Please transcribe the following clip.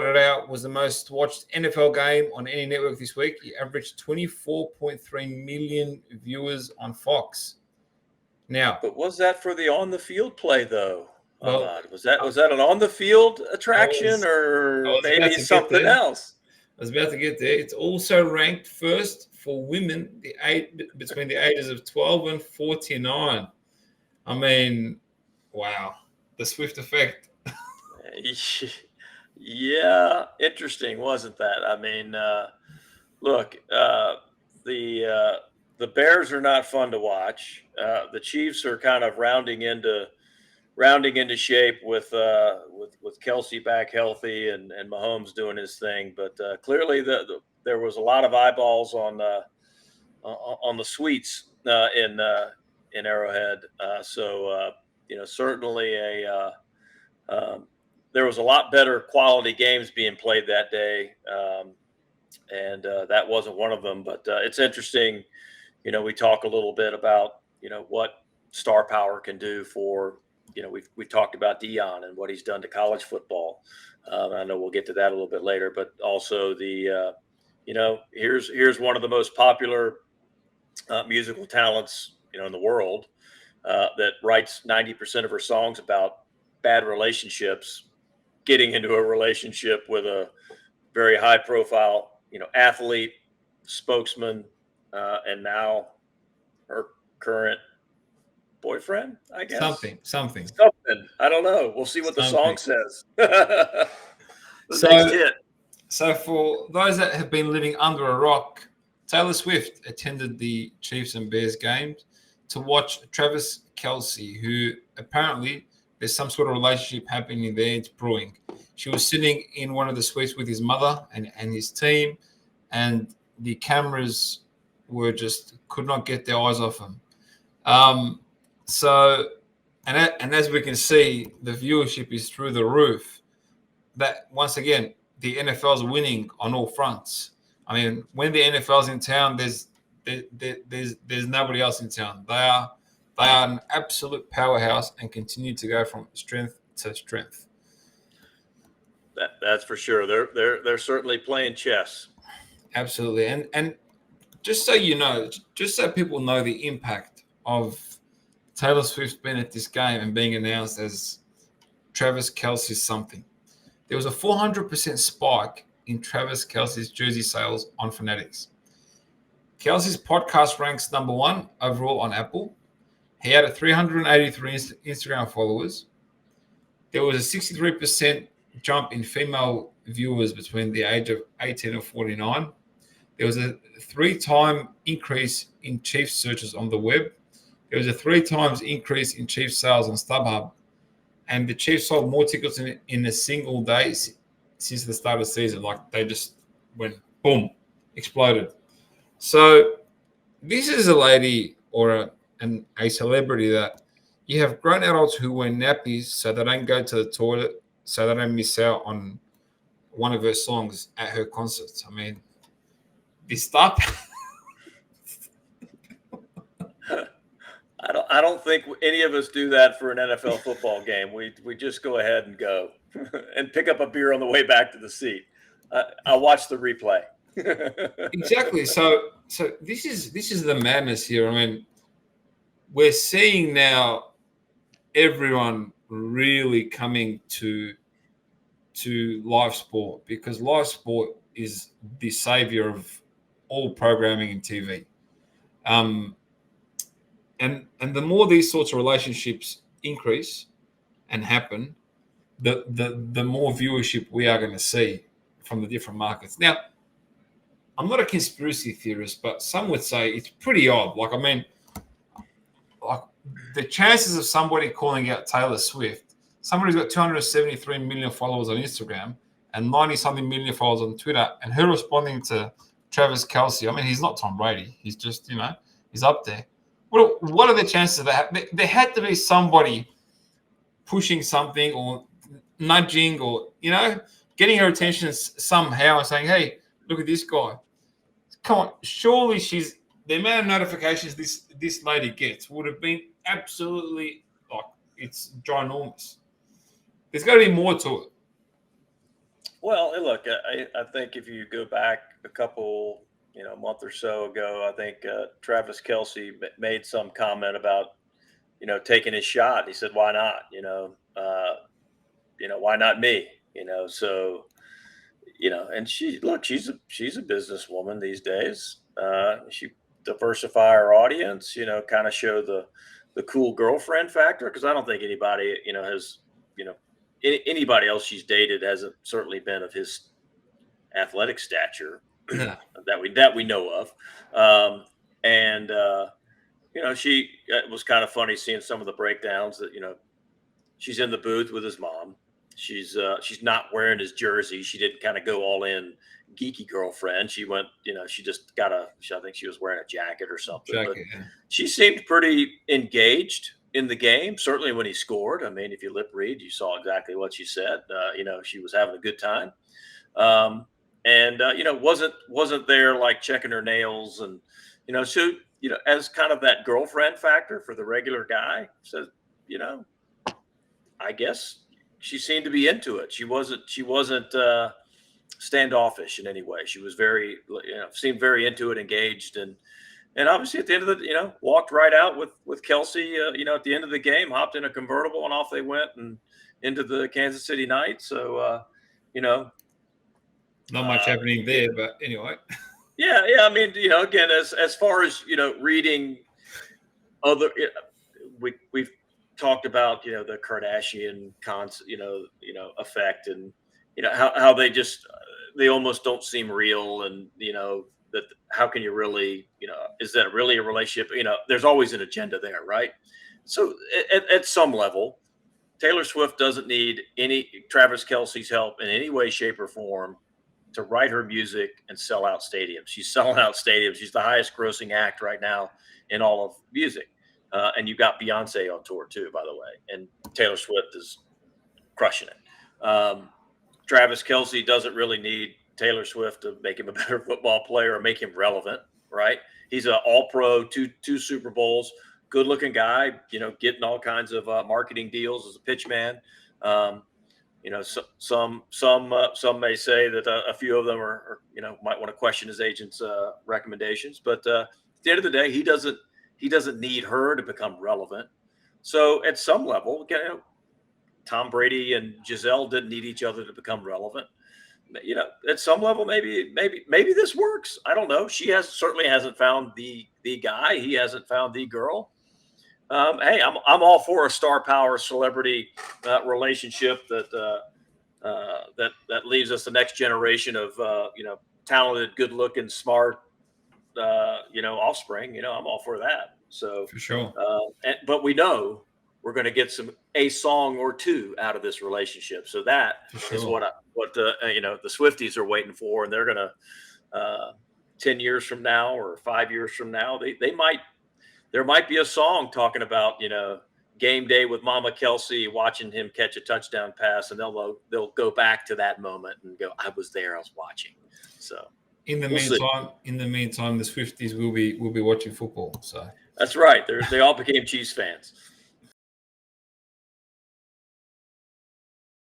it out, was the most watched NFL game on any network this week. He averaged 24.3 million viewers on Fox. Now, but was that for the on the field play though? well, Ahmad? Was that an on the field attraction I or was maybe about to get something there. else? I was about to get there. It's also ranked first for women between the ages of 12 and 49. I mean, wow, the Swift effect. Yeah, interesting, wasn't that? I mean, look, the Bears are not fun to watch. The Chiefs are kind of rounding into shape with Kelsey back healthy and Mahomes doing his thing. But clearly, there was a lot of eyeballs on the suites in Arrowhead. So certainly there was a lot better quality games being played that day, and that wasn't one of them. But it's interesting. We talk a little bit about what star power can do for. We've talked about Dion and what he's done to college football. I know we'll get to that a little bit later, but also here's one of the most popular musical talents in the world that writes 90% of her songs about bad relationships, getting into a relationship with a very high profile athlete, spokesman, and now her current boyfriend, I guess. Something. I don't know. We'll see what the song says. Next hit. So for those that have been living under a rock, Taylor Swift attended the Chiefs and Bears games to watch Travis Kelce, who apparently there's some sort of relationship happening there. It's brewing. She was sitting in one of the suites with his mother and his team, and the cameras could not get their eyes off him. So as we can see, the viewership is through the roof. That once again, the NFL's winning on all fronts. I mean, when the NFL's in town, there's nobody else in town. They are an absolute powerhouse and continue to go from strength to strength. That's for sure. They're certainly playing chess. Absolutely, and just so you know, just so people know the impact of Taylor Swift being at this game and being announced as Travis Kelce's something. There was a 400% spike in Travis Kelce's jersey sales on Fanatics. Kelce's podcast ranks number 1 overall on Apple. He had 383 Instagram followers. There was a 63% jump in female viewers between the age of 18 and 49. There was a 3-time increase in Chiefs searches on the web. There was a 3 times increase in Chiefs sales on StubHub. And the Chiefs sold more tickets in a single day since the start of the season. Like, they just went, boom, exploded. So this is a lady or a celebrity that you have grown adults who wear nappies so they don't go to the toilet, so they don't miss out on one of her songs at her concerts. I mean, this stuff. I don't think any of us do that for an NFL football game. We just go ahead and go and pick up a beer on the way back to the seat. I'll watch the replay. Exactly. So this is the madness here. I mean, we're seeing now everyone really coming to live sport, because live sport is the savior of all programming in TV. And the more these sorts of relationships increase and happen, the more viewership we are going to see from the different markets. Now, I'm not a conspiracy theorist, but some would say it's pretty odd. Like, I mean, like the chances of somebody calling out Taylor Swift, somebody who's got 273 million followers on Instagram and 90-something million followers on Twitter, and her responding to Travis Kelce. I mean, he's not Tom Brady. He's just, he's up there. What are the chances of that? There had to be somebody pushing something or nudging or, getting her attention somehow and saying, hey, look at this guy. Come on, surely the amount of notifications this lady gets would have been absolutely, like, it's ginormous. There's got to be more to it. Well, look, I think if you go back a couple, month or so ago, I think Travis Kelsey made some comment about, taking his shot. He said, "Why not? Why not me? So and she's a businesswoman these days. She diversify her audience, kind of show the cool girlfriend factor because I don't think anybody, has, you know, anybody else she's dated hasn't certainly been of his athletic stature No, that we know of. And she it was kind of funny seeing some of the breakdowns that she's in the booth with his mom. She's not wearing his jersey. She didn't kind of go all in geeky girlfriend. She went, she just got I think she was wearing a jacket or something, but jacket. Yeah. she seemed pretty engaged in the game. Certainly when he scored. I mean, if you lip read, you saw exactly what she said. She was having a good time. Um, and wasn't there like checking her nails and so as kind of that girlfriend factor for the regular guy says, you know, I guess she seemed to be into it. She wasn't standoffish in any way. She was very, seemed very into it, engaged, and obviously at the end of the, walked right out with Kelsey. At the end of the game, hopped in a convertible and off they went and into the Kansas City Knights. So, you know, Not much happening there, but anyway. yeah. I mean, again, as far as reading other, we've talked about the Kardashian effect, and how they almost don't seem real, and that how can you really is that really a relationship? There's always an agenda there, right? So at some level, Taylor Swift doesn't need any Travis Kelsey's help in any way, shape, or form to write her music and sell out stadiums. She's selling out stadiums. She's the highest grossing act right now in all of music. And you've got Beyonce on tour too, by the way. And Taylor Swift is crushing it. Travis Kelsey doesn't really need Taylor Swift to make him a better football player or make him relevant, right? He's an all-pro, two Super Bowls, good-looking guy, getting all kinds of marketing deals as a pitch man. Some may say that a few of them are might want to question his agent's recommendations, but at the end of the day, he doesn't need her to become relevant. So at some level, Tom Brady and Giselle didn't need each other to become relevant. At some level, maybe this works. I don't know. She certainly hasn't found the guy. He hasn't found the girl. Hey, I'm all for a star power celebrity relationship that leaves us the next generation of talented, good looking, smart offspring. I'm all for that. So For sure. but we know we're going to get a song or two out of this relationship. So that For is sure. what the Swifties are waiting for, and they're going to 10 years from now or 5 years from now, there might be a song talking about game day with Mama Kelsey, watching him catch a touchdown pass, and they'll go back to that moment and go, I was there, I was watching. So In the meantime, the Swifties will be watching football. So that's right. They all became Chiefs fans.